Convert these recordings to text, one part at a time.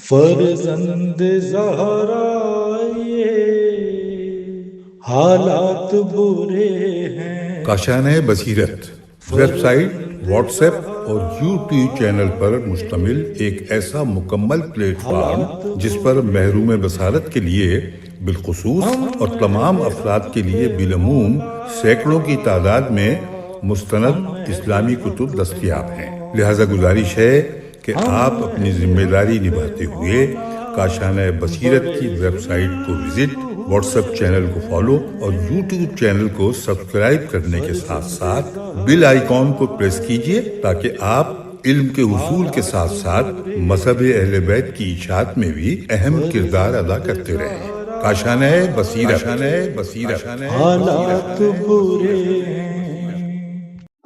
فرزند زہرا یہ حالات برے ہیں۔ کاشانۂ بصیرت ویب سائٹ، واٹس ایپ اور یوٹیوب چینل پر مشتمل ایک ایسا مکمل پلیٹ فارم جس پر محروم بصارت کے لیے بالخصوص اور تمام افراد کے لیے بالعموم سینکڑوں کی تعداد میں مستند اسلامی کتب دستیاب ہیں۔ لہذا گزارش ہے کہ آپ اپنی ذمہ داری نبھاتے ہوئے کاشانۂ بصیرت کی ویب سائٹ کو وزٹ، واٹس ایپ چینل کو فالو اور یوٹیوب چینل کو سبسکرائب کرنے کے ساتھ ساتھ بیل آئیکن کو پریس کیجیے تاکہ آپ علم کے حصول کے ساتھ ساتھ مذہب اہل بیت کی اشاعت میں بھی اہم کردار ادا کرتے رہیں۔ کاشانۂ بصیرت حالات برے ہیں۔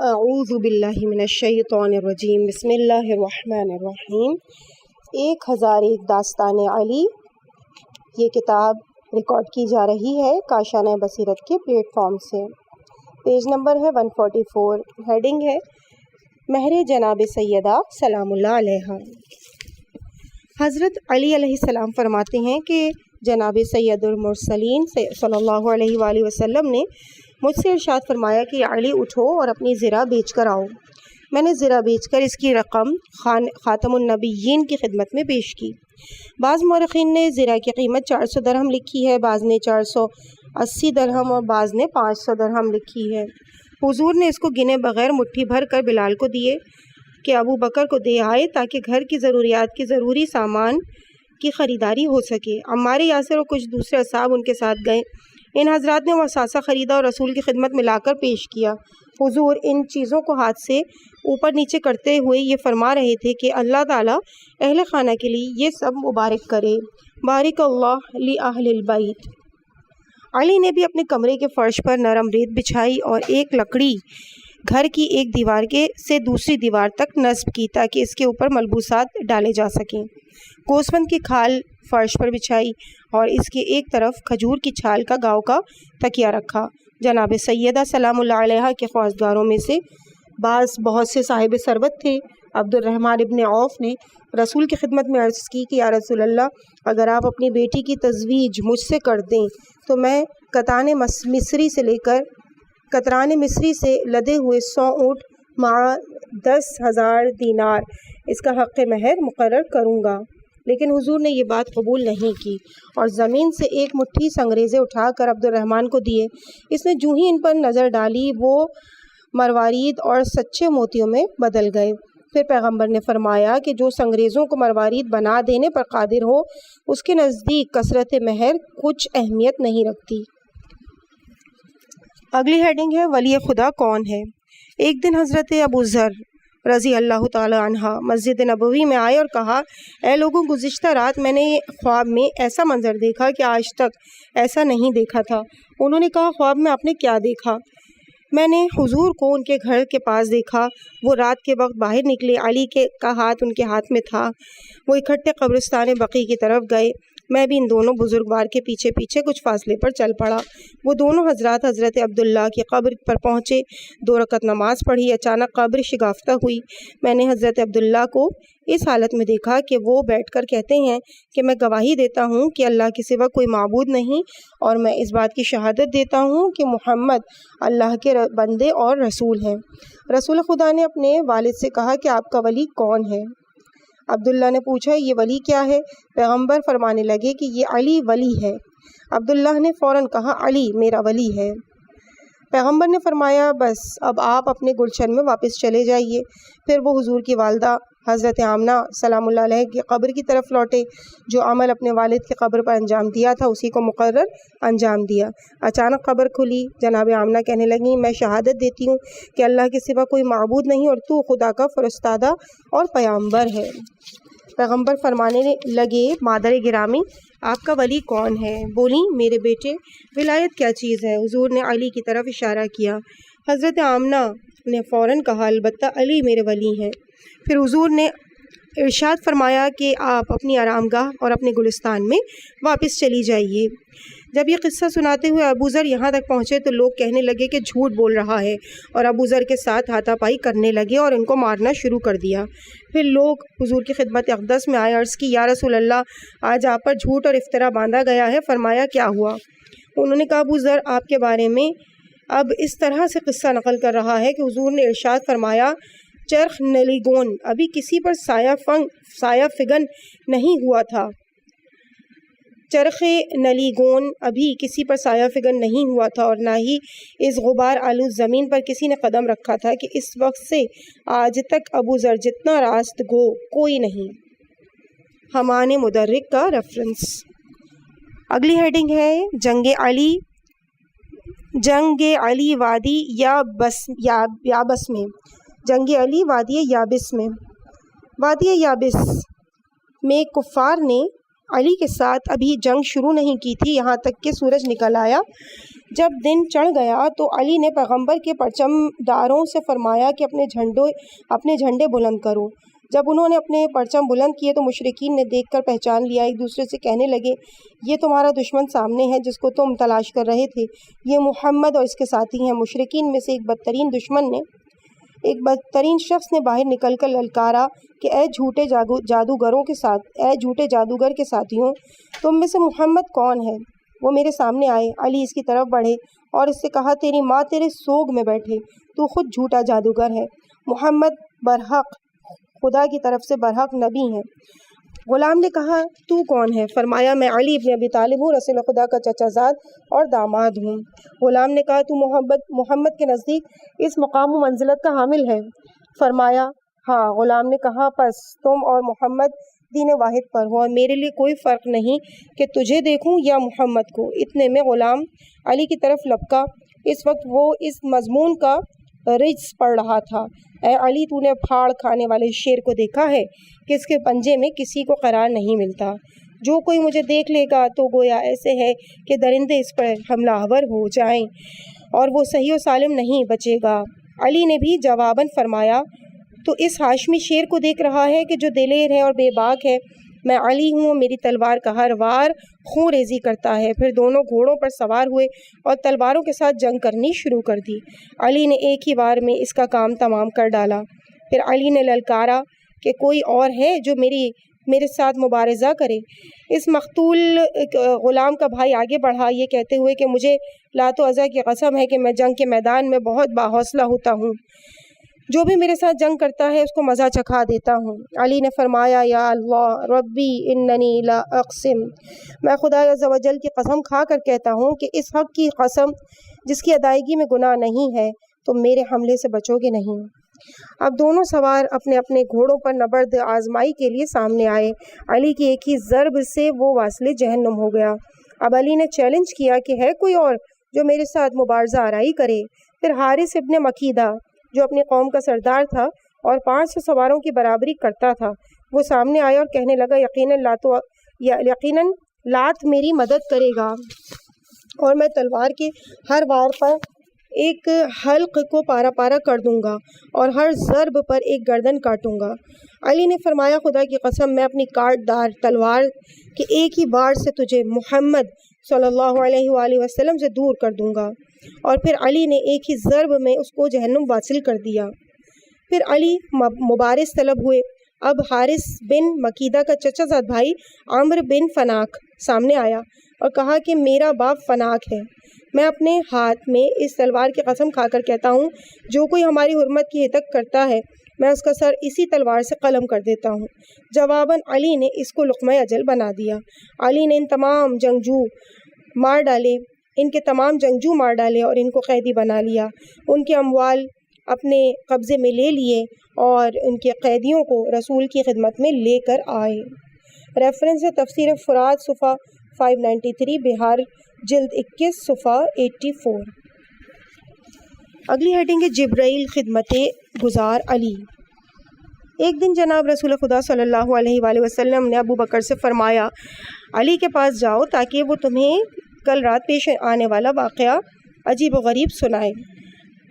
اعوذ باللہ من الشیطان الرجیم، بسم اللہ الرحمن الرحیم۔ 1001 داستان علی، یہ کتاب ریکارڈ کی جا رہی ہے کاشانۂ بصیرت کے پلیٹ فارم سے۔ پیج نمبر ہے 144، ہیڈنگ ہے مہر جناب سیدہ سلام اللہ علیہ۔ حضرت علی علیہ السلام فرماتے ہیں کہ جناب سید المرسلین صلی اللہ علیہ وآلہ وسلم نے مجھ سے ارشاد فرمایا کہ علی اٹھو اور اپنی زرہ بیچ کر آؤ۔ میں نے زرہ بیچ کر اس کی رقم خاتم النبیین کی خدمت میں پیش کی۔ بعض مورخین نے زرہ کی قیمت 400 درہم لکھی ہے، بعض نے 480 درہم اور بعض نے 500 درہم لکھی ہے۔ حضور نے اس کو گنے بغیر مٹھی بھر کر بلال کو دیے کہ ابو بکر کو دے آئے تاکہ گھر کی ضروریات کی ضروری سامان کی خریداری ہو سکے۔ عمار یاسر اور کچھ دوسرے اصحاب ان کے ساتھ گئے۔ ان حضرات نے وہ اثاثہ خریدا اور رسول کی خدمت میں لا کر پیش کیا۔ حضور ان چیزوں کو ہاتھ سے اوپر نیچے کرتے ہوئے یہ فرما رہے تھے کہ اللہ تعالیٰ اہل خانہ کے لیے یہ سب مبارک کرے، بارک اللہ لی اہل البیت۔ علی نے بھی اپنے کمرے کے فرش پر نرم ریت بچھائی اور ایک لکڑی گھر کی ایک دیوار سے دوسری دیوار تک نصب کی تاکہ اس کے اوپر ملبوسات ڈالے جا سکیں۔ گوسفند کی کھال فرش پر بچھائی اور اس کے ایک طرف کھجور کی چھال کا گاؤ کا تکیہ رکھا۔ جناب سیدہ سلام اللہ علیہ کے خواستگاروں میں سے بہت سے صاحب ثروت تھے۔ عبد الرحمن ابن عوف نے رسول کی خدمت میں عرض کی کہ یا رسول اللہ، اگر آپ اپنی بیٹی کی تزویج مجھ سے کر دیں تو میں کتران مصری سے لدے ہوئے 100 اونٹ مع 10,000 دینار اس کا حق مہر مقرر کروں گا۔ لیکن حضور نے یہ بات قبول نہیں کی اور زمین سے ایک مٹھی سنگریزے اٹھا کر عبد الرحمن کو دیے۔ اس نے جو ہی ان پر نظر ڈالی وہ مروارید اور سچے موتیوں میں بدل گئے۔ پھر پیغمبر نے فرمایا کہ جو سنگریزوں کو مروارید بنا دینے پر قادر ہو اس کے نزدیک کثرت مہر کچھ اہمیت نہیں رکھتی۔ اگلی ہیڈنگ ہے ولی خدا کون ہے۔ ایک دن حضرت ابو ذر رضی اللہ تعالی عنہ مسجد نبوی میں آئے اور کہا، اے لوگوں، گزشتہ رات میں نے خواب میں ایسا منظر دیکھا کہ آج تک ایسا نہیں دیکھا تھا۔ انہوں نے کہا، خواب میں آپ نے کیا دیکھا؟ میں نے حضور کو ان کے گھر کے پاس دیکھا۔ وہ رات کے وقت باہر نکلے، علی کا ہاتھ ان کے ہاتھ میں تھا۔ وہ اکٹھے قبرستان بقیع کی طرف گئے۔ میں بھی ان دونوں بزرگوار کے پیچھے پیچھے کچھ فاصلے پر چل پڑا۔ وہ دونوں حضرات حضرت عبداللہ کی قبر پر پہنچے، 2 رکعت نماز پڑھی۔ اچانک قبر شگافتہ ہوئی۔ میں نے حضرت عبداللہ کو اس حالت میں دیکھا کہ وہ بیٹھ کر کہتے ہیں کہ میں گواہی دیتا ہوں کہ اللہ کے سوا کوئی معبود نہیں، اور میں اس بات کی شہادت دیتا ہوں کہ محمد اللہ کے بندے اور رسول ہیں۔ رسول خدا نے اپنے والد سے کہا کہ آپ کا ولی کون ہے؟ عبداللہ نے پوچھا، یہ ولی کیا ہے؟ پیغمبر فرمانے لگے کہ یہ علی ولی ہے۔ عبداللہ نے فوراً کہا، علی میرا ولی ہے۔ پیغمبر نے فرمایا، بس اب آپ اپنے گلشن میں واپس چلے جائیے۔ پھر وہ حضور کی والدہ حضرت آمنہ سلام اللہ علیہ کی قبر کی طرف لوٹے۔ جو عمل اپنے والد کی قبر پر انجام دیا تھا اسی کو مقرر انجام دیا۔ اچانک قبر کھلی۔ جناب آمنہ کہنے لگیں، میں شہادت دیتی ہوں کہ اللہ کے سوا کوئی معبود نہیں اور تو خدا کا فرستادہ اور پیامبر ہے۔ پیغمبر فرمانے لگے، مادر گرامی، آپ کا ولی کون ہے؟ بولی، میرے بیٹے، ولایت کیا چیز ہے؟ حضور نے علی کی طرف اشارہ کیا۔ حضرت آمنہ نے فوراً کہا، البتہ علی میرے ولی ہیں۔ پھر حضور نے ارشاد فرمایا کہ آپ اپنی آرام گاہ اور اپنے گلستان میں واپس چلی جائیے۔ جب یہ قصہ سناتے ہوئے ابو ذر یہاں تک پہنچے تو لوگ کہنے لگے کہ جھوٹ بول رہا ہے، اور ابو ذر کے ساتھ ہاتھا پائی کرنے لگے اور ان کو مارنا شروع کر دیا۔ پھر لوگ حضور کی خدمت اقدس میں آئے، عرض کی یا رسول اللہ، آج آپ پر جھوٹ اور افطرا باندھا گیا ہے۔ فرمایا کیا ہوا؟ انہوں نے کہا ابو ذر آپ کے بارے میں اب اس طرح سے قصہ نقل کر رہا ہے کہ حضور نے ارشاد فرمایا چرخ نلیگون ابھی کسی پر سایہ فگن نہیں ہوا تھا، چرخ نلیگون ابھی کسی پر سایہ فگن نہیں ہوا تھا، اور نہ ہی اس غبار آلود زمین پر کسی نے قدم رکھا تھا کہ اس وقت سے آج تک ابو ذر جتنا راست گو کوئی نہیں۔ حمان مدرک کا ریفرنس۔ اگلی ہیڈنگ ہے جنگ علی وادی یابس میں، جنگ علی وادی یابس میں۔ وادی یابس میں کفار نے علی کے ساتھ ابھی جنگ شروع نہیں کی تھی، یہاں تک کہ سورج نکل آیا۔ جب دن چڑھ گیا تو علی نے پیغمبر کے پرچم داروں سے فرمایا کہ اپنے جھنڈے بلند کرو۔ جب انہوں نے اپنے پرچم بلند کیے تو مشرکین نے دیکھ کر پہچان لیا، ایک دوسرے سے کہنے لگے یہ تمہارا دشمن سامنے ہے جس کو تم تلاش کر رہے تھے، یہ محمد اور اس کے ساتھی ہیں۔ مشرکین میں سے ایک بدترین شخص نے باہر نکل کر للکارا کہ اے جھوٹے جادوگر کے ساتھیوں، تم میں سے محمد کون ہے؟ وہ میرے سامنے آئے۔ علی اس کی طرف بڑھے اور اس سے کہا تیری ماں تیرے سوگ میں بیٹھے، تو خود جھوٹا جادوگر ہے۔ محمد برحق خدا کی طرف سے برحق نبی ہیں۔ غلام نے کہا تو کون ہے؟ فرمایا میں علی ابن ابی طالب ہوں، رسول خدا کا چچا زاد اور داماد ہوں۔ غلام نے کہا تو محمد کے نزدیک اس مقام و منزلت کا حامل ہے؟ فرمایا ہاں۔ غلام نے کہا پس تم اور محمد دین واحد پر ہو اور میرے لیے کوئی فرق نہیں کہ تجھے دیکھوں یا محمد کو۔ اتنے میں غلام علی کی طرف لپکا، اس وقت وہ اس مضمون کا رجز پڑھ رہا تھا، اے علی تو نے پھاڑ کھانے والے شیر کو دیکھا ہے کہ اس کے پنجے میں کسی کو قرار نہیں ملتا، جو کوئی مجھے دیکھ لے گا تو گویا ایسے ہے کہ درندے اس پر حملہ آور ہو جائیں اور وہ صحیح و سالم نہیں بچے گا۔ علی نے بھی جواباً فرمایا تو اس ہاشمی شیر کو دیکھ رہا ہے کہ جو دلیر ہے اور بے باک ہے، میں علی ہوں، میری تلوار کا ہر وار خون ریزی کرتا ہے۔ پھر دونوں گھوڑوں پر سوار ہوئے اور تلواروں کے ساتھ جنگ کرنی شروع کر دی۔ علی نے ایک ہی بار میں اس کا کام تمام کر ڈالا۔ پھر علی نے للکارا کہ کوئی اور ہے جو میرے ساتھ مبارزہ کرے۔ اس مقتول غلام کا بھائی آگے بڑھا یہ کہتے ہوئے کہ مجھے لات و عزا کی قسم ہے کہ میں جنگ کے میدان میں بہت باحوصلہ ہوتا ہوں، جو بھی میرے ساتھ جنگ کرتا ہے اس کو مزہ چکھا دیتا ہوں۔ علی نے فرمایا یا اللہ ربی اننی لا اقسم، میں خدا عز و جل کی قسم کھا کر کہتا ہوں کہ اس حق کی قسم جس کی ادائیگی میں گناہ نہیں ہے، تم میرے حملے سے بچو گے نہیں۔ اب دونوں سوار اپنے اپنے گھوڑوں پر نبرد آزمائی کے لیے سامنے آئے۔ علی کی ایک ہی ضرب سے وہ واصل جہنم ہو گیا۔ اب علی نے چیلنج کیا کہ ہے کوئی اور جو میرے ساتھ مبارزہ آرائی کرے؟ پھر حارث ابن مکیدہ جو اپنی قوم کا سردار تھا اور 500 سواروں کی برابری کرتا تھا، وہ سامنے آیا اور کہنے لگا یقیناً لات میری مدد کرے گا اور میں تلوار کے ہر وار پر ایک حلق کو پارا پارا کر دوں گا اور ہر ضرب پر ایک گردن کاٹوں گا۔ علی نے فرمایا خدا کی قسم میں اپنی کاٹ دار تلوار کے ایک ہی بار سے تجھے محمد صلی اللہ علیہ وآلہ وسلم سے دور کر دوں گا۔ اور پھر علی نے ایک ہی ضرب میں اس کو جہنم واصل کر دیا۔ پھر علی مبارز طلب ہوئے۔ اب حارث بن مکیدہ کا چچا زاد بھائی عمرو بن فناک سامنے آیا اور کہا کہ میرا باپ فناک ہے، میں اپنے ہاتھ میں اس تلوار کی قسم کھا کر کہتا ہوں جو کوئی ہماری حرمت کی ہتک کرتا ہے میں اس کا سر اسی تلوار سے قلم کر دیتا ہوں۔ جواباً علی نے اس کو لقمہ اجل بنا دیا۔ علی نے ان کے تمام جنگجو مار ڈالے اور ان کو قیدی بنا لیا، ان کے اموال اپنے قبضے میں لے لیے اور ان کے قیدیوں کو رسول کی خدمت میں لے کر آئے۔ ریفرنس ہے تفسیر فرات صفحہ 593، بہار جلد 21 صفحہ 84۔ اگلی ہیڈنگ ہے جبرائیل خدمت گزار علی۔ ایک دن جناب رسول خدا صلی اللہ علیہ وآلہ وسلم نے ابو بکر سے فرمایا علی کے پاس جاؤ تاکہ وہ تمہیں کل رات پیش آنے والا واقعہ عجیب و غریب سنائے۔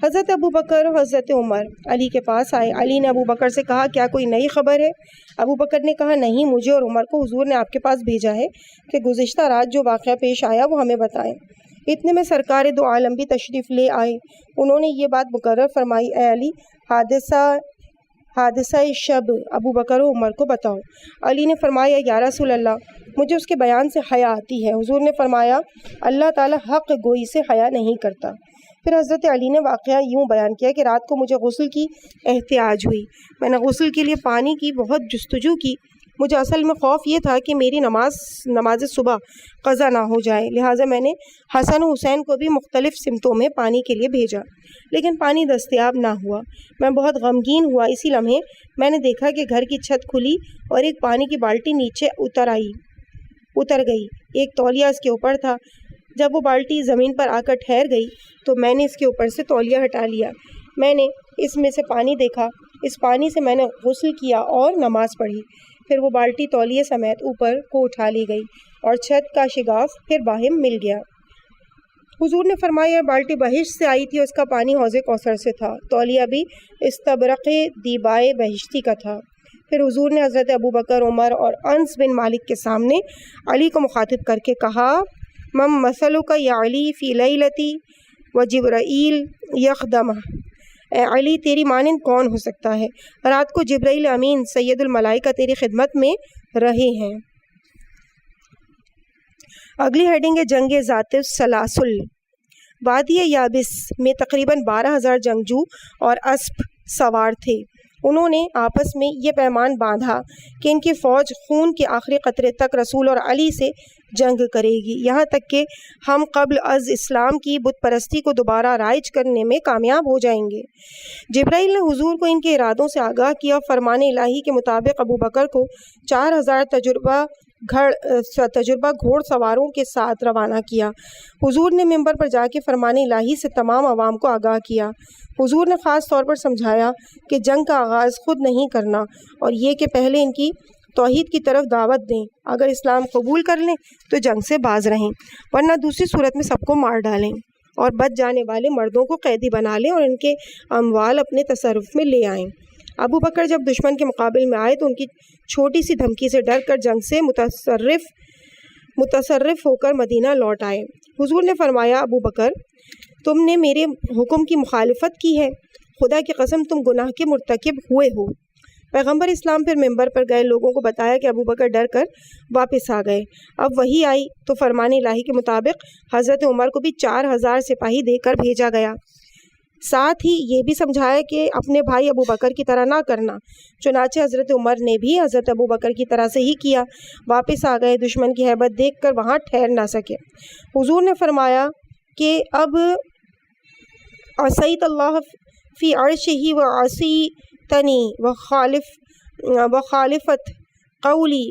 حضرت ابو بکر اور حضرت عمر علی کے پاس آئے۔ علی نے ابو بکر سے کہا کیا کوئی نئی خبر ہے؟ ابو بکر نے کہا نہیں، مجھے اور عمر کو حضور نے آپ کے پاس بھیجا ہے کہ گزشتہ رات جو واقعہ پیش آیا وہ ہمیں بتائیں۔ اتنے میں سرکار دو عالم بھی تشریف لے آئے۔ انہوں نے یہ بات مقرر فرمائی، اے علی، حادثہ شب ابو بکر و عمر کو بتاؤ۔ علی نے فرمایا یا رسول اللہ، مجھے اس کے بیان سے حیا آتی ہے۔ حضور نے فرمایا اللہ تعالیٰ حق گوئی سے حیا نہیں کرتا۔ پھر حضرت علی نے واقعہ یوں بیان کیا کہ رات کو مجھے غسل کی احتیاج ہوئی، میں نے غسل کے لیے پانی کی بہت جستجو کی۔ مجھے اصل میں خوف یہ تھا کہ میری نماز صبح قضا نہ ہو جائے، لہٰذا میں نے حسن و حسین کو بھی مختلف سمتوں میں پانی کے لیے بھیجا، لیکن پانی دستیاب نہ ہوا۔ میں بہت غمگین ہوا۔ اسی لمحے میں نے دیکھا کہ گھر کی چھت کھلی اور ایک پانی کی بالٹی نیچے اتر گئی، ایک تولیہ اس کے اوپر تھا۔ جب وہ بالٹی زمین پر آ کر ٹھہر گئی تو میں نے اس کے اوپر سے تولیہ ہٹا لیا۔ میں نے اس میں سے پانی دیکھا، اس پانی سے میں نے غسل کیا اور نماز پڑھی۔ پھر وہ بالٹی تولیے سمیت اوپر کو اٹھا لی گئی اور چھت کا شگاف پھر باہم مل گیا۔ حضور نے فرمایا بالٹی بہشت سے آئی تھی اور اس کا پانی حوض کوثر سے تھا، تولیہ بھی استبرق دیبائے بہشتی کا تھا۔ پھر حضور نے حضرت ابو بکر، عمر اور انس بن مالک کے سامنے علی کو مخاطب کر کے کہا مم مثلک یا علی فی لیلتی و جبرائیل یخدمہ، اے علی تیری مانند کون ہو سکتا ہے؟ رات کو جبرائیل امین سید الملائکہ تیری خدمت میں رہے ہیں۔ اگلی ہیڈنگ ہے جنگ ذات السلاسل۔ وادی یابس میں تقریباً 12,000 جنگجو اور اسب سوار تھے۔ انہوں نے آپس میں یہ پیمان باندھا کہ ان کی فوج خون کے آخری قطرے تک رسول اور علی سے جنگ کرے گی، یہاں تک کہ ہم قبل از اسلام کی بت پرستی کو دوبارہ رائج کرنے میں کامیاب ہو جائیں گے۔ جبرائیل نے حضور کو ان کے ارادوں سے آگاہ کیا۔ فرمان الہی کے مطابق ابو بکر کو 4,000 تجربہ گھوڑ سواروں کے ساتھ روانہ کیا۔ حضور نے ممبر پر جا کے فرمان الہی سے تمام عوام کو آگاہ کیا۔ حضور نے خاص طور پر سمجھایا کہ جنگ کا آغاز خود نہیں کرنا اور یہ کہ پہلے ان کی توحید کی طرف دعوت دیں، اگر اسلام قبول کر لیں تو جنگ سے باز رہیں، ورنہ دوسری صورت میں سب کو مار ڈالیں اور بچ جانے والے مردوں کو قیدی بنا لیں اور ان کے اموال اپنے تصرف میں لے آئیں۔ ابو بکر جب دشمن کے مقابل میں آئے تو ان کی چھوٹی سی دھمکی سے ڈر کر جنگ سے متصرف ہو کر مدینہ لوٹ آئے۔ حضور نے فرمایا ابو بکر تم نے میرے حکم کی مخالفت کی ہے، خدا کی قسم تم گناہ کے مرتکب ہوئے ہو۔ پیغمبر اسلام پھر ممبر پر گئے لوگوں کو بتایا کہ ابو بکر ڈر کر واپس آ گئے۔ اب وہی آئی تو فرمان الہی کے مطابق حضرت عمر کو بھی 4,000 سپاہی دے کر بھیجا گیا، ساتھ ہی یہ بھی سمجھایا کہ اپنے بھائی ابو بکر کی طرح نہ کرنا۔ چنانچہ حضرت عمر نے بھی حضرت ابو بکر کی طرح سے ہی کیا، واپس آ گئے، دشمن کی ہیبت دیکھ کر وہاں ٹھہر نہ سکے۔ حضور نے فرمایا کہ اب عصیت اللہ فی عرشہ و عصیتنی وخالفت قولی۔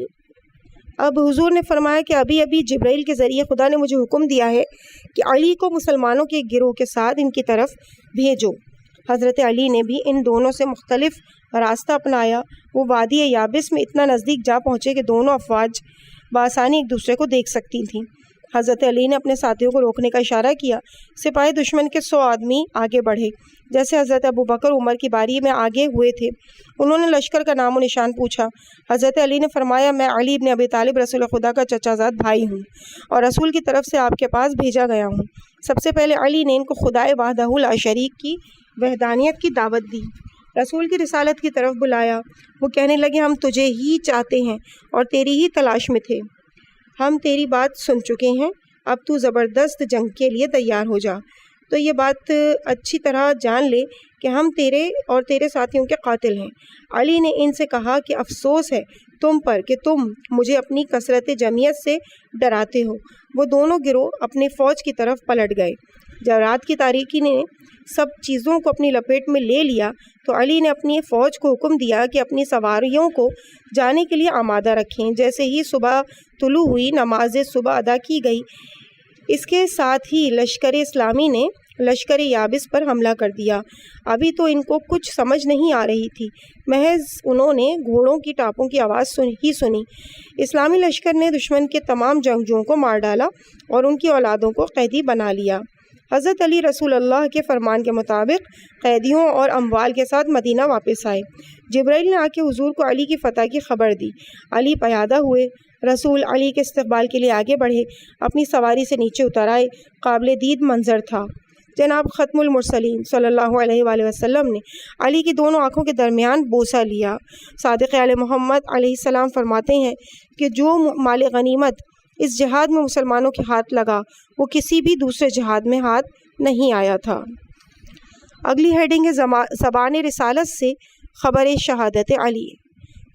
اب حضور نے فرمایا کہ ابھی جبرائیل کے ذریعے خدا نے مجھے حکم دیا ہے کہ علی کو مسلمانوں کے گروہ کے ساتھ ان کی طرف بھیجو۔ حضرت علی نے بھی ان دونوں سے مختلف راستہ اپنایا۔ وہ وادی یابس میں اتنا نزدیک جا پہنچے کہ دونوں افواج بآسانی ایک دوسرے کو دیکھ سکتی تھیں۔ حضرت علی نے اپنے ساتھیوں کو روکنے کا اشارہ کیا۔ سپاہی دشمن کے 100 آدمی آگے بڑھے، جیسے حضرت ابو بکر عمر کی باری میں آگے ہوئے تھے۔ انہوں نے لشکر کا نام و نشان پوچھا۔ حضرت علی نے فرمایا میں علی بن ابی طالب رسول خدا کا چچا زاد بھائی ہوں اور رسول کی طرف سے آپ کے پاس بھیجا گیا ہوں۔ سب سے پہلے علی نے ان کو خدائے وحدہ لا شریک کی وحدانیت کی دعوت دی، رسول کی رسالت کی طرف بلایا۔ وہ کہنے لگے ہم تجھے ہی چاہتے ہیں اور تیری ہی تلاش میں تھے، ہم تیری بات سن چکے ہیں، اب تو زبردست جنگ کے لیے تیار ہو جا۔ تو یہ بات اچھی طرح جان لے کہ ہم تیرے اور تیرے ساتھیوں کے قاتل ہیں۔ علی نے ان سے کہا کہ افسوس ہے تم پر کہ تم مجھے اپنی کثرت جمعیت سے ڈراتے ہو۔ وہ دونوں گروہ اپنی فوج کی طرف پلٹ گئے۔ جب رات کی تاریکی نے سب چیزوں کو اپنی لپیٹ میں لے لیا تو علی نے اپنی فوج کو حکم دیا کہ اپنی سواریوں کو جانے کے لیے آمادہ رکھیں۔ جیسے ہی صبح طلوع ہوئی، نماز صبح ادا کی گئی۔ اس کے ساتھ ہی لشکر اسلامی نے لشکر یابس پر حملہ کر دیا۔ ابھی تو ان کو کچھ سمجھ نہیں آ رہی تھی، محض انہوں نے گھوڑوں کی ٹاپوں کی آواز سنی۔ اسلامی لشکر نے دشمن کے تمام جنگجوؤں کو مار ڈالا اور ان کی اولادوں کو قیدی بنا لیا۔ حضرت علی رسول اللہ کے فرمان کے مطابق قیدیوں اور اموال کے ساتھ مدینہ واپس آئے۔ جبرائیل نے آ کے حضور کو علی کی فتح کی خبر دی۔ علی پیادہ ہوئے، رسول علی کے استقبال کے لیے آگے بڑھے، اپنی سواری سے نیچے اتر آئے۔ قابل دید منظر تھا۔ جناب ختم المرسلین صلی اللہ علیہ وآلہ وسلم نے علی کی دونوں آنکھوں کے درمیان بوسہ لیا۔ صادق آل محمد علیہ السلام فرماتے ہیں کہ جو مال غنیمت اس جہاد میں مسلمانوں کے ہاتھ لگا وہ کسی بھی دوسرے جہاد میں ہاتھ نہیں آیا تھا۔ اگلی ہیڈنگ ہے زبان رسالت سے خبر شہادت علی۔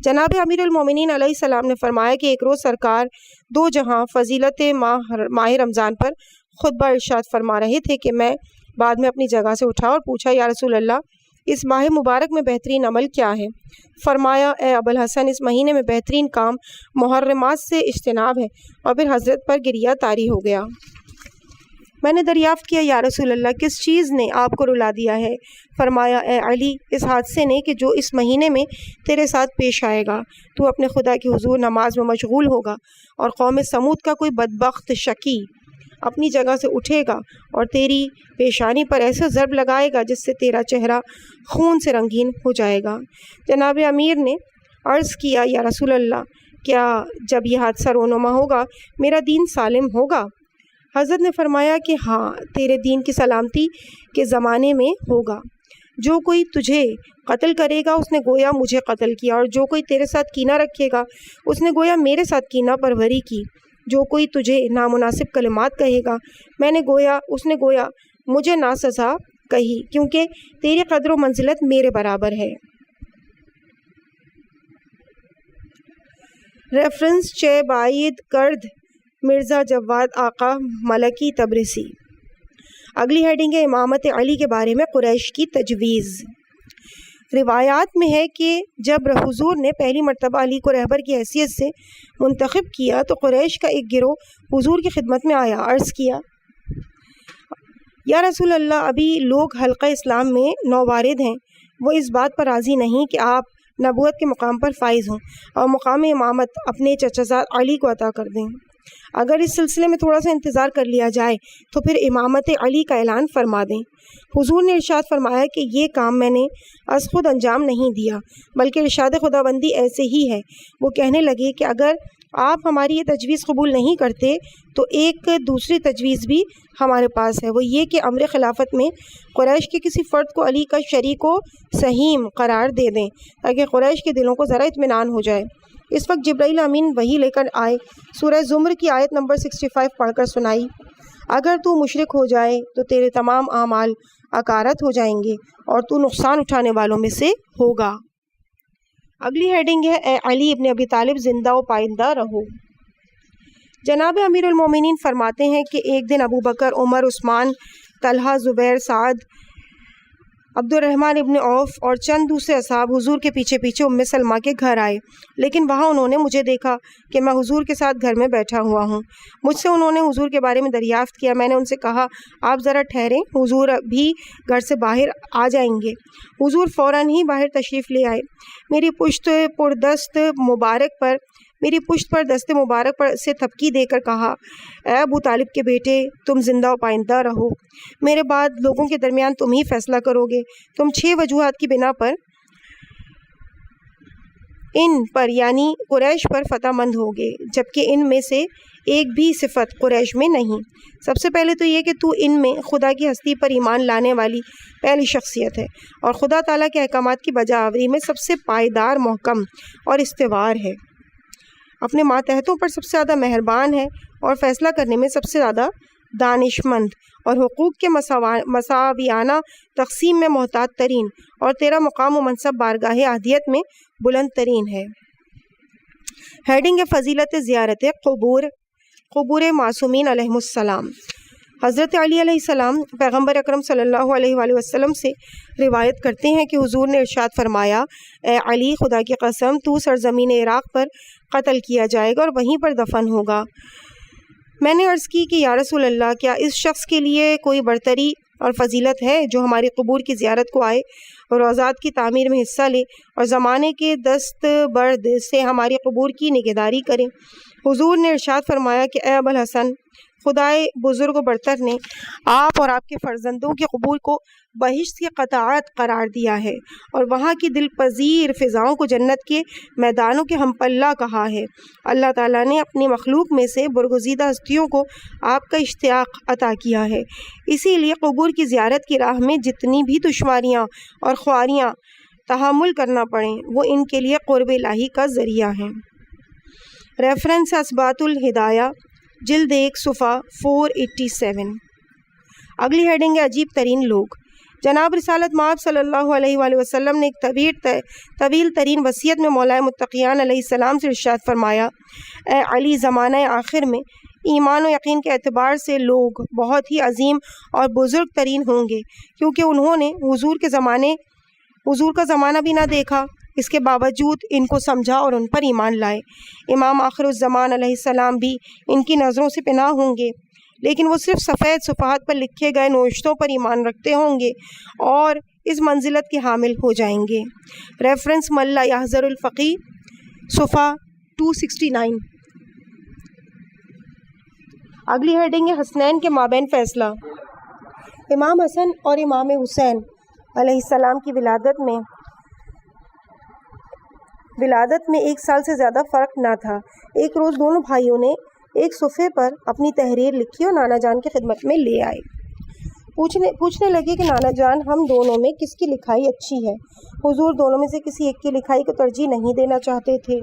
جناب امیر المومنین علیہ السلام نے فرمایا کہ ایک روز سرکار دو جہاں فضیلت ماہ رمضان پر خطبہ ارشاد فرما رہے تھے کہ میں بعد میں اپنی جگہ سے اٹھا اور پوچھا، یا رسول اللہ اس ماہ مبارک میں بہترین عمل کیا ہے؟ فرمایا، اے ابوالحسن، اس مہینے میں بہترین کام محرمات سے اجتناب ہے۔ اور پھر حضرت پر گریہ طاری ہو گیا۔ میں نے دریافت کیا، یا رسول اللہ کس چیز نے آپ کو رلا دیا ہے؟ فرمایا، اے علی، اس حادثے نے کہ جو اس مہینے میں تیرے ساتھ پیش آئے گا۔ تو اپنے خدا کے حضور نماز میں مشغول ہوگا اور قوم سمود کا کوئی بدبخت شقی اپنی جگہ سے اٹھے گا اور تیری پیشانی پر ایسے ضرب لگائے گا جس سے تیرا چہرہ خون سے رنگین ہو جائے گا۔ جناب امیر نے عرض کیا، یا رسول اللہ کیا جب یہ حادثہ رونما ہوگا میرا دین سالم ہوگا؟ حضرت نے فرمایا کہ ہاں، تیرے دین کی سلامتی کے زمانے میں ہوگا۔ جو کوئی تجھے قتل کرے گا اس نے گویا مجھے قتل کیا، اور جو کوئی تیرے ساتھ کینہ رکھے گا اس نے گویا میرے ساتھ کینہ پروری کی۔ جو کوئی تجھے نامناسب کلمات کہے گا اس نے گویا مجھے ناسزا کہی، کیونکہ تیری قدر و منزلت میرے برابر ہے۔ ریفرنس چے باید کرد مرزا جواد آقا ملکی تبریسی۔ اگلی ہیڈنگ ہے امامت علی کے بارے میں قریش کی تجویز۔ روایات میں ہے کہ جب حضور نے پہلی مرتبہ علی کو رہبر کی حیثیت سے منتخب کیا تو قریش کا ایک گروہ حضور کی خدمت میں آیا۔ عرض کیا، یا رسول اللہ، ابھی لوگ حلقہ اسلام میں نووارد ہیں، وہ اس بات پر راضی نہیں کہ آپ نبوت کے مقام پر فائز ہوں اور مقام امامت اپنے چچازاد علی کو عطا کر دیں۔ اگر اس سلسلے میں تھوڑا سا انتظار کر لیا جائے تو پھر امامت علی کا اعلان فرما دیں۔ حضور نے ارشاد فرمایا کہ یہ کام میں نے از خود انجام نہیں دیا، بلکہ ارشاد خداوندی ایسے ہی ہے۔ وہ کہنے لگے کہ اگر آپ ہماری یہ تجویز قبول نہیں کرتے تو ایک دوسری تجویز بھی ہمارے پاس ہے، وہ یہ کہ امر خلافت میں قریش کے کسی فرد کو علی کا شریک و سہیم قرار دے دیں تاکہ قریش کے دلوں کو ذرا اطمینان ہو جائے۔ اس وقت جبرائیل امین وحی لے کر آئے، سورہ زمر کی آیت نمبر 65 پڑھ کر سنائی، اگر تو مشرک ہو جائے تو تیرے تمام اعمال اکارت ہو جائیں گے اور تو نقصان اٹھانے والوں میں سے ہوگا۔ اگلی ہیڈنگ ہے اے علی ابن ابی طالب زندہ و پائندہ رہو۔ جناب امیر المومنین فرماتے ہیں کہ ایک دن ابو بکر، عمر، عثمان، طلحہ، زبیر، سعد، عبد الرحمن ابن عوف اور چند دوسرے اصحاب حضور کے پیچھے پیچھے ام سلمہ کے گھر آئے، لیکن وہاں انہوں نے مجھے دیکھا کہ میں حضور کے ساتھ گھر میں بیٹھا ہوا ہوں۔ مجھ سے انہوں نے حضور کے بارے میں دریافت کیا۔ میں نے ان سے کہا، آپ ذرا ٹھہریں، حضور بھی گھر سے باہر آ جائیں گے۔ حضور فوراً ہی باہر تشریف لے آئے۔ میری پشت پر دست مبارک پر سے تھپکی دے کر کہا، اے ابو طالب کے بیٹے، تم زندہ و پائندہ رہو، میرے بعد لوگوں کے درمیان تم ہی فیصلہ کرو گے۔ تم 6 وجوہات کی بنا پر ان پر یعنی قریش پر فتح مند ہوگے، جبکہ ان میں سے ایک بھی صفت قریش میں نہیں۔ سب سے پہلے تو یہ کہ تو ان میں خدا کی ہستی پر ایمان لانے والی پہلی شخصیت ہے اور خدا تعالیٰ کے احکامات کی بجا آوری میں سب سے پائیدار، محکم اور استوار ہے، اپنے ماتحتوں پر سب سے زیادہ مہربان ہے اور فیصلہ کرنے میں سب سے زیادہ دانش مند اور حقوق کے مساویانہ تقسیم میں محتاط ترین، اور تیرا مقام و منصب بارگاہ عہدیت میں بلند ترین ہے۔ ہیڈنگ فضیلت زیارت قبور معصومین علیہم السلام۔ حضرت علی علیہ السلام پیغمبر اکرم صلی اللہ علیہ وآلہ وسلم سے روایت کرتے ہیں کہ حضور نے ارشاد فرمایا، اے علی، خدا کی قسم، تو سرزمین عراق پر قتل کیا جائے گا اور وہیں پر دفن ہوگا۔ میں نے عرض کی کہ یا رسول اللہ، کیا اس شخص کے لیے کوئی برتری اور فضیلت ہے جو ہماری قبور کی زیارت کو آئے اور روضات کی تعمیر میں حصہ لے اور زمانے کے دست برد سے ہماری قبور کی نگہداری کرے؟ حضور نے ارشاد فرمایا کہ اے ابوالحسن، خدائے بزرگ و برتر نے آپ اور آپ کے فرزندوں کے قبول کو بہشت کی قطاعت قرار دیا ہے اور وہاں کی دل پذیر فضاؤں کو جنت کے میدانوں کے ہم پلہ کہا ہے۔ اللہ تعالیٰ نے اپنی مخلوق میں سے برگزیدہ ہستیوں کو آپ کا اشتیاق عطا کیا ہے، اسی لیے قبور کی زیارت کی راہ میں جتنی بھی دشواریاں اور خواریاں تحمل کرنا پڑیں وہ ان کے لیے قرب الہی کا ذریعہ ہیں۔ ریفرنس اثبات الہدایہ جلد 1 صفحہ 487۔ اگلی ہیڈنگ ہے عجیب ترین لوگ۔ جناب رسالت مآب صلی اللہ علیہ وآلہ وسلم نے ایک طویل ترین وصیت میں مولا متقیان علیہ السلام سے ارشاد فرمایا، اے علی، زمانہ آخر میں ایمان و یقین کے اعتبار سے لوگ بہت ہی عظیم اور بزرگ ترین ہوں گے، کیونکہ انہوں نے حضور کا زمانہ بھی نہ دیکھا، اس کے باوجود ان کو سمجھا اور ان پر ایمان لائے۔ امام آخر الزمان علیہ السلام بھی ان کی نظروں سے پناہ ہوں گے، لیکن وہ صرف سفید صفحات پر لکھے گئے نوشتوں پر ایمان رکھتے ہوں گے اور اس منزلت کے حامل ہو جائیں گے۔ ریفرنس ملا یحذر الفقی صفحہ 269۔ اگلی ہیڈنگ ہے حسنین کے مابین فیصلہ۔ امام حسن اور امام حسین علیہ السلام کی ولادت میں 1 سال سے زیادہ فرق نہ تھا۔ ایک روز دونوں بھائیوں نے ایک صفحے پر اپنی تحریر لکھی اور نانا جان کی خدمت میں لے آئے۔ پوچھنے لگے کہ نانا جان، ہم دونوں میں کس کی لکھائی اچھی ہے؟ حضور دونوں میں سے کسی ایک کی لکھائی کو ترجیح نہیں دینا چاہتے تھے،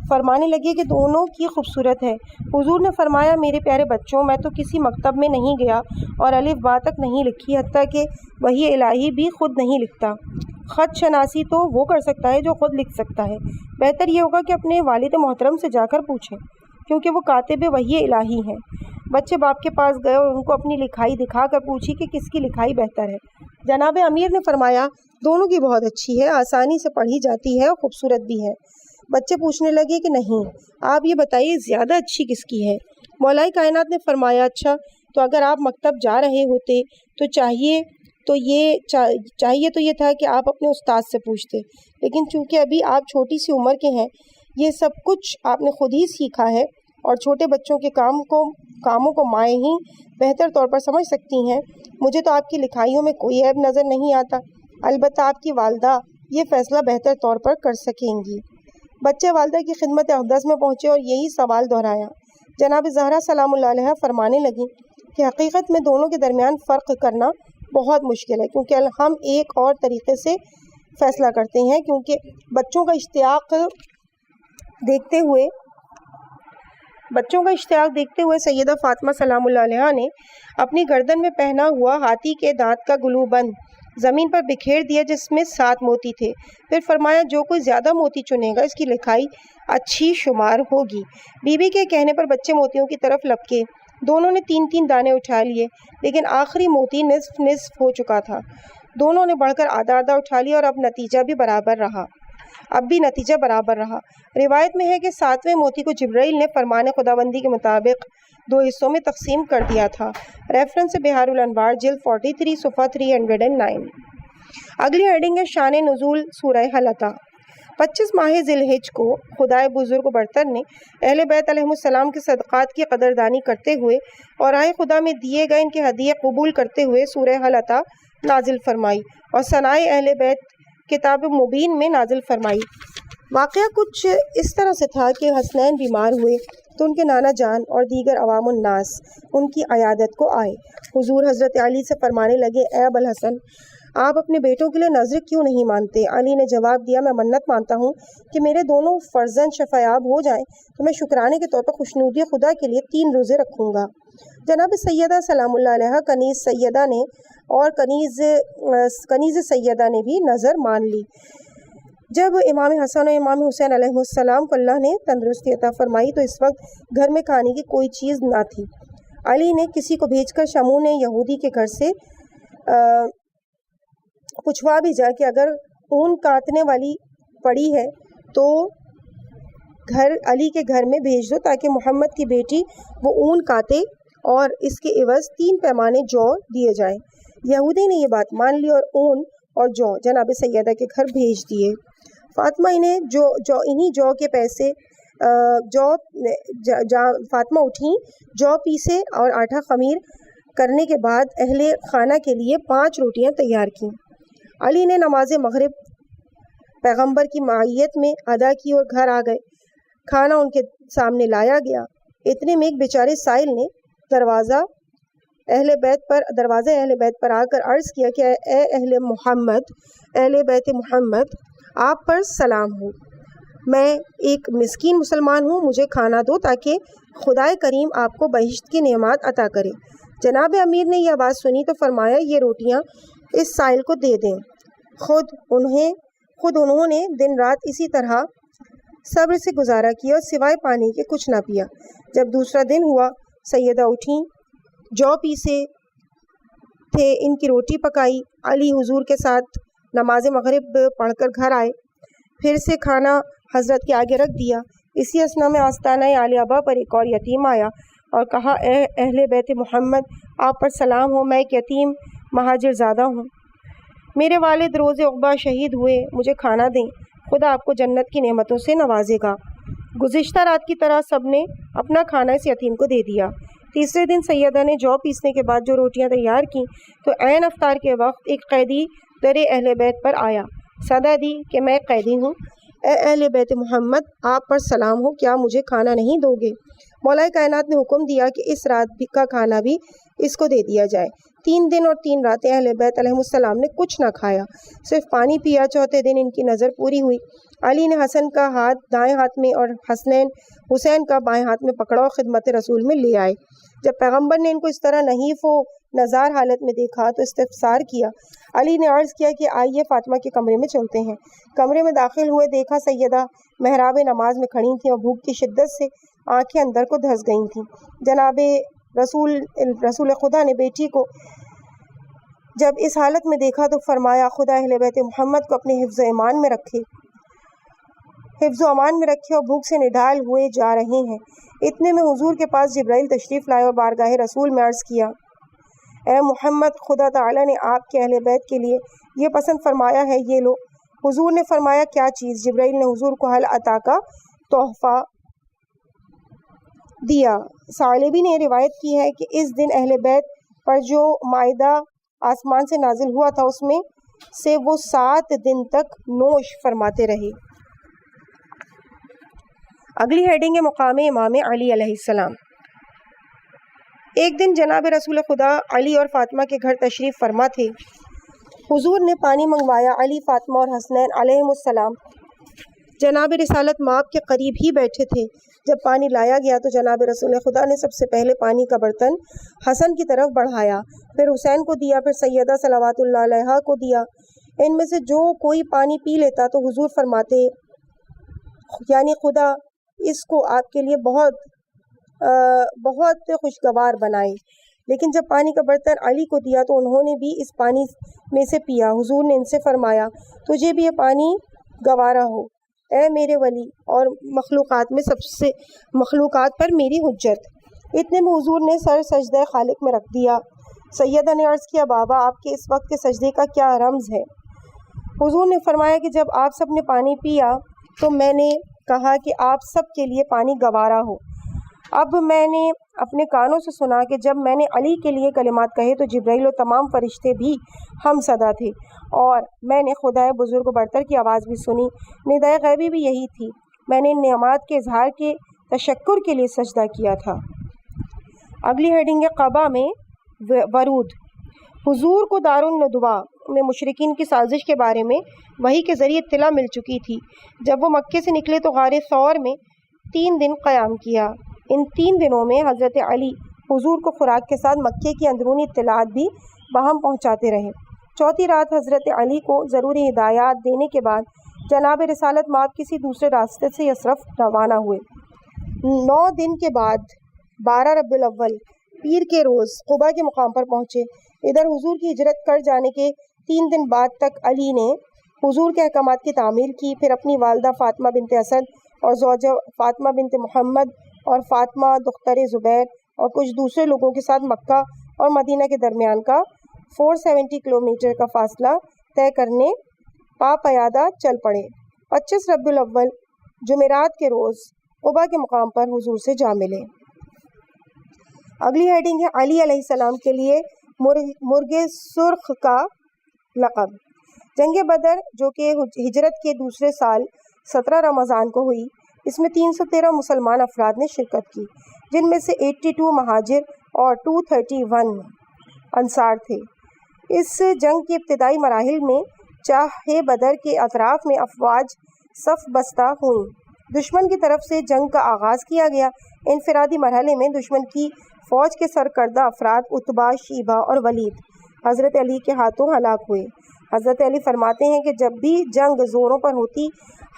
فرمانے لگے کہ دونوں کی خوبصورت ہے۔ حضور نے فرمایا، میرے پیارے بچوں، میں تو کسی مکتب میں نہیں گیا اور الف با تک نہیں لکھی، حتیٰ کہ وحی الہی بھی خود نہیں لکھتا۔ خط شناسی تو وہ کر سکتا ہے جو خود لکھ سکتا ہے۔ بہتر یہ ہوگا کہ اپنے والد محترم سے جا کر پوچھیں، کیونکہ وہ کاتب وحی الہی ہیں۔ بچے باپ کے پاس گئے اور ان کو اپنی لکھائی دکھا کر پوچھی کہ کس کی لکھائی بہتر ہے۔ جناب امیر نے فرمایا، دونوں کی بہت اچھی ہے، آسانی سے پڑھی جاتی ہے اور خوبصورت بھی ہے۔ بچے پوچھنے لگے کہ نہیں، آپ یہ بتائیے زیادہ اچھی کس کی ہے؟ مولا کائنات نے فرمایا، اچھا تو اگر آپ مکتب جا رہے ہوتے تو چاہیے تو یہ تھا کہ آپ اپنے استاد سے پوچھتے، لیکن چونکہ ابھی آپ چھوٹی سی عمر کے ہیں، یہ سب کچھ آپ نے خود ہی سیکھا ہے اور چھوٹے بچوں کے کاموں کو مائیں ہی بہتر طور پر سمجھ سکتی ہیں۔ مجھے تو آپ کی لکھائیوں میں کوئی عیب نظر نہیں آتا، البتہ آپ کی والدہ یہ فیصلہ بہتر طور پر کر سکیں گی۔ بچے والدہ کی خدمت اقدس میں پہنچے اور یہی سوال دہرایا۔ جناب زہرا سلام اللہ علیہ فرمانے لگیں کہ حقیقت میں دونوں کے درمیان فرق کرنا بہت مشکل ہے، کیونکہ ہم ایک اور طریقے سے فیصلہ کرتے ہیں، کیونکہ بچوں کا اشتیاق دیکھتے ہوئے سیدہ فاطمہ سلام اللہ علیہ نے اپنی گردن میں پہنا ہوا ہاتھی کے دانت کا گلو بند زمین پر بکھیر دیا، جس میں 7 موتی تھے۔ پھر فرمایا، جو کوئی زیادہ موتی چنے گا اس کی لکھائی اچھی شمار ہوگی۔ بی بی کے کہنے پر بچے موتیوں کی طرف لپکے۔ دونوں نے 3 دانے اٹھا لیے، لیکن آخری موتی نصف ہو چکا تھا۔ دونوں نے بڑھ کر آدھا اٹھا لیا اور اب بھی نتیجہ برابر رہا۔ روایت میں ہے کہ 7ویں موتی کو جبرائیل نے فرمان خداوندی کے مطابق 2 حصوں میں تقسیم کر دیا تھا۔ ریفرنس بہار الانوار جلد 43 صفحہ 309۔ اگلی ہیڈنگ ہے شان نزول سورہ حلقہ۔ 25 ماہ ذی الحجہ کو خدائے بزرگ و برتر نے اہل بیت علیہ السلام کے صدقات کی قدردانی کرتے ہوئے اور راہ خدا میں دیے گئے ان کے ہدیے قبول کرتے ہوئے سورہ حلقہ نازل فرمائی اور ثنائے اہل بیت کتاب مبین میں نازل فرمائی۔ واقعہ کچھ اس طرح سے تھا کہ حسنین بیمار ہوئے تو ان کے نانا جان اور دیگر عوام الناس ان کی عیادت کو آئے۔ حضور حضرت علی سے فرمانے لگے، اے ابوالحسن، آپ اپنے بیٹوں کے لیے نذر کیوں نہیں مانتے؟ علی نے جواب دیا، میں منت مانتا ہوں کہ میرے دونوں فرزند شفایاب ہو جائیں تو میں شکرانے کے طور پر خوشنودی خدا کے لیے 3 روزے رکھوں گا۔ جناب سیدہ سلام اللہ علیہ کنیز سیدہ نے اور کنیز سیدہ نے بھی نظر مان لی۔ جب امام حسن اور امام حسین علیہ السلام کو اللہ نے تندرستی عطا فرمائی تو اس وقت گھر میں کھانے کی کوئی چیز نہ تھی۔ علی نے کسی کو بھیج کر شمون یہودی کے گھر سے پوچھوا بھیجا کہ اگر اون کاٹنے والی پڑی ہے تو علی کے گھر میں بھیج دو تاکہ محمد کی بیٹی وہ اون کاٹے اور اس کے عوض 3 پیمانے جو دیے جائیں۔ یہودی نے یہ بات مان لی اور اون اور جو جناب سیدہ کے گھر بھیج دیے۔ فاطمہ انہیں جو کے پیسے فاطمہ اٹھیں، جو پیسے اور آٹا خمیر کرنے کے بعد اہل خانہ کے لیے 5 روٹیاں تیار کیں۔ علی نے نماز مغرب پیغمبر کی معیت میں ادا کی اور گھر آ گئے۔ کھانا ان کے سامنے لایا گیا۔ اتنے میں ایک بیچارے سائل نے دروازہ اہل بیت پر آ کر عرض کیا کہ اے اہل بیت محمد، آپ پر سلام ہو، میں ایک مسکین مسلمان ہوں، مجھے کھانا دو تاکہ خدائے کریم آپ کو بہشت کی نعمات عطا کرے۔ جناب امیر نے یہ آواز سنی تو فرمایا یہ روٹیاں اس سائل کو دے دیں۔ خود انہوں نے دن رات اسی طرح صبر سے گزارا کیا اور سوائے پانی کے کچھ نہ پیا۔ جب دوسرا دن ہوا، سیدہ اٹھیں، جو پیسے تھے ان کی روٹی پکائی۔ علی حضور کے ساتھ نماز مغرب پڑھ کر گھر آئے، پھر سے کھانا حضرت کے آگے رکھ دیا۔ اسی اثنا میں آستانہ علی ابا پر ایک اور یتیم آیا اور کہا اے اہل بیت محمد، آپ پر سلام ہو، میں ایک یتیم مہاجر زادہ ہوں، میرے والد روز عقبہ شہید ہوئے، مجھے کھانا دیں، خدا آپ کو جنت کی نعمتوں سے نوازے گا۔ گزشتہ رات کی طرح سب نے اپنا کھانا اس یتیم کو دے دیا۔ تیسرے دن سیدہ نے جو پیسنے کے بعد جو روٹیاں تیار کیں تو عین افطار کے وقت ایک قیدی در اہل بیت پر آیا، صدا دی کہ میں قیدی ہوں، اے اہل بیت محمد، آپ پر سلام ہو، کیا مجھے کھانا نہیں دو گے؟ مولا کائنات نے حکم دیا کہ اس رات کا کھانا بھی اس کو دے دیا جائے۔ 3 دن اور 3 راتیں اہل بیت علیہ السلام نے کچھ نہ کھایا، صرف پانی پیا۔ چوتھے دن ان کی نظر پوری ہوئی۔ علی نے حسن کا ہاتھ دائیں ہاتھ میں اور حسین کا بائیں ہاتھ میں پکڑا اور خدمت رسول میں لے آئے۔ جب پیغمبر نے ان کو اس طرح نحیف و نزار حالت میں دیکھا تو استفسار کیا۔ علی نے عرض کیا کہ آئیے فاطمہ کے کمرے میں چلتے ہیں۔ کمرے میں داخل ہوئے، دیکھا سیدہ محراب نماز میں کھڑی تھیں اور بھوک کی شدت سے آنکھیں اندر کو دھس گئی تھیں۔ جناب رسول خدا نے بیٹی کو جب اس حالت میں دیکھا تو فرمایا خدا اہل بیت محمد کو اپنے حفظ و امان میں رکھے اور بھوک سے نڈال ہوئے جا رہے ہیں۔ اتنے میں حضور کے پاس جبرائیل تشریف لائے اور بارگاہ رسول میں عرض کیا اے محمد، خدا تعالیٰ نے آپ کے اہل بیت کے لیے یہ پسند فرمایا ہے، یہ لو۔ حضور نے فرمایا کیا چیز؟ جبرائیل نے حضور کو حل عطا کا تحفہ دیا۔ ثعلبی نے روایت کی ہے کہ اس دن اہل بیت پر جو مائدہ آسمان سے نازل ہوا تھا اس میں سے وہ 7 دن تک نوش فرماتے رہے۔ اگلی ہیڈنگ ہے مقام امام علی علیہ السلام۔ ایک دن جناب رسول خدا علی اور فاطمہ کے گھر تشریف فرما تھے۔ حضور نے پانی منگوایا۔ علی، فاطمہ اور حسنین علیہم السلام جناب رسالت مآب کے قریب ہی بیٹھے تھے۔ جب پانی لایا گیا تو جناب رسول خدا نے سب سے پہلے پانی کا برتن حسن کی طرف بڑھایا، پھر حسین کو دیا، پھر سیدہ صلوات اللہ علیہا کو دیا۔ ان میں سے جو کوئی پانی پی لیتا تو حضور فرماتے یعنی خدا اس کو آپ کے لیے بہت خوشگوار بنائے۔ لیکن جب پانی کا برتن علی کو دیا تو انہوں نے بھی اس پانی میں سے پیا۔ حضور نے ان سے فرمایا تجھے بھی یہ پانی گوارا ہو اے میرے ولی، اور مخلوقات پر میری حجت۔ اتنے میں حضور نے سر سجدہ خالق میں رکھ دیا۔ سیدہ نے عرض کیا بابا، آپ کے اس وقت کے سجدے کا کیا رمز ہے؟ حضور نے فرمایا کہ جب آپ سب نے پانی پیا تو میں نے کہا کہ آپ سب کے لیے پانی گوارا ہو۔ اب میں نے اپنے کانوں سے سنا کہ جب میں نے علی کے لیے کلمات کہے تو جبرائیل و تمام فرشتے بھی ہم صدا تھے، اور میں نے خدائے بزرگ و برتر کی آواز بھی سنی۔ ندائے غیبی بھی یہی تھی۔ میں نے ان نعمات کے اظہار کے تشکر کے لیے سجدہ کیا تھا۔ اگلی ہیڈنگ ہے قبا میں ورود۔ حضور کو دارالندوا میں مشرکین کی سازش کے بارے میں وحی کے ذریعے اطلاع مل چکی تھی۔ جب وہ مکے سے نکلے تو غار ثور میں 3 دن قیام کیا۔ ان 3 دنوں میں حضرت علی حضور کو خوراک کے ساتھ مکے کی اندرونی اطلاعات بھی باہم پہنچاتے رہے۔ چوتھی رات حضرت علی کو ضروری ہدایات دینے کے بعد جناب رسالت مآب کسی دوسرے راستے سے یثرب روانہ ہوئے۔ 9 دن کے بعد 12 ربیع الاول پیر کے روز قبا کے مقام پر پہنچے۔ ادھر حضور کی ہجرت کر جانے کے 3 دن بعد تک علی نے حضور کے احکامات کی تعمیل کی، پھر اپنی والدہ فاطمہ بنت اسد اور زوجہ فاطمہ بنت محمد اور فاطمہ دختر زبیر اور کچھ دوسرے لوگوں کے ساتھ مکہ اور مدینہ کے درمیان کا 470 کلومیٹر کا فاصلہ طے کرنے پیادہ چل پڑے۔ 25 ربیع الاول جمعرات کے روز قبا کے مقام پر حضور سے جا ملے۔ اگلی ہیڈنگ ہے علی علیہ السلام کے لیے مرغ سرخ کا لقب۔ جنگ بدر جو کہ ہجرت کے دوسرے سال 17 رمضان کو ہوئی، اس میں 313 مسلمان افراد نے شرکت کی، جن میں سے 82 مہاجر اور 231 انصار تھے۔ اس جنگ کے ابتدائی مراحل میں چاہ بدر کے اطراف میں افواج صف بستہ ہوئیں۔ دشمن کی طرف سے جنگ کا آغاز کیا گیا۔ انفرادی مرحلے میں دشمن کی فوج کے سرکردہ افراد عتبہ، شیبہ اور ولید حضرت علی کے ہاتھوں ہلاک ہوئے۔ حضرت علی فرماتے ہیں کہ جب بھی جنگ زوروں پر ہوتی،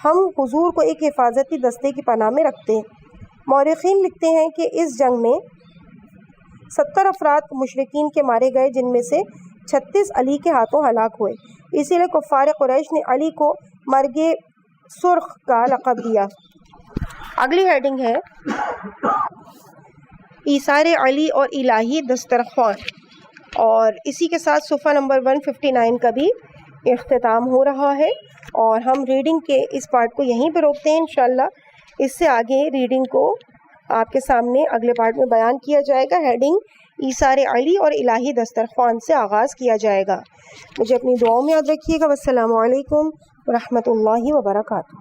ہم حضور کو ایک حفاظتی دستے کی پناہ میں رکھتے۔ مورخین لکھتے ہیں کہ اس جنگ میں 70 افراد مشرکین کے مارے گئے، جن میں سے 36 علی کے ہاتھوں ہلاک ہوئے۔ اسی لیے کفار قریش نے علی کو مرغ سرخ کا لقب دیا۔ اگلی ہیڈنگ ہے ایثار علی اور الہی دسترخوان، اور اسی کے ساتھ صفحہ نمبر 159 کا بھی اختتام ہو رہا ہے، اور ہم ریڈنگ کے اس پارٹ کو یہیں پہ روکتے ہیں۔ انشاءاللہ اس سے آگے ریڈنگ کو آپ کے سامنے اگلے پارٹ میں بیان کیا جائے گا۔ ہیڈنگ ایثار علی اور الہی دسترخوان سے آغاز کیا جائے گا۔ مجھے اپنی دعاؤں میں یاد رکھیے گا۔ والسلام علیکم ورحمۃ اللہ وبرکاتہ۔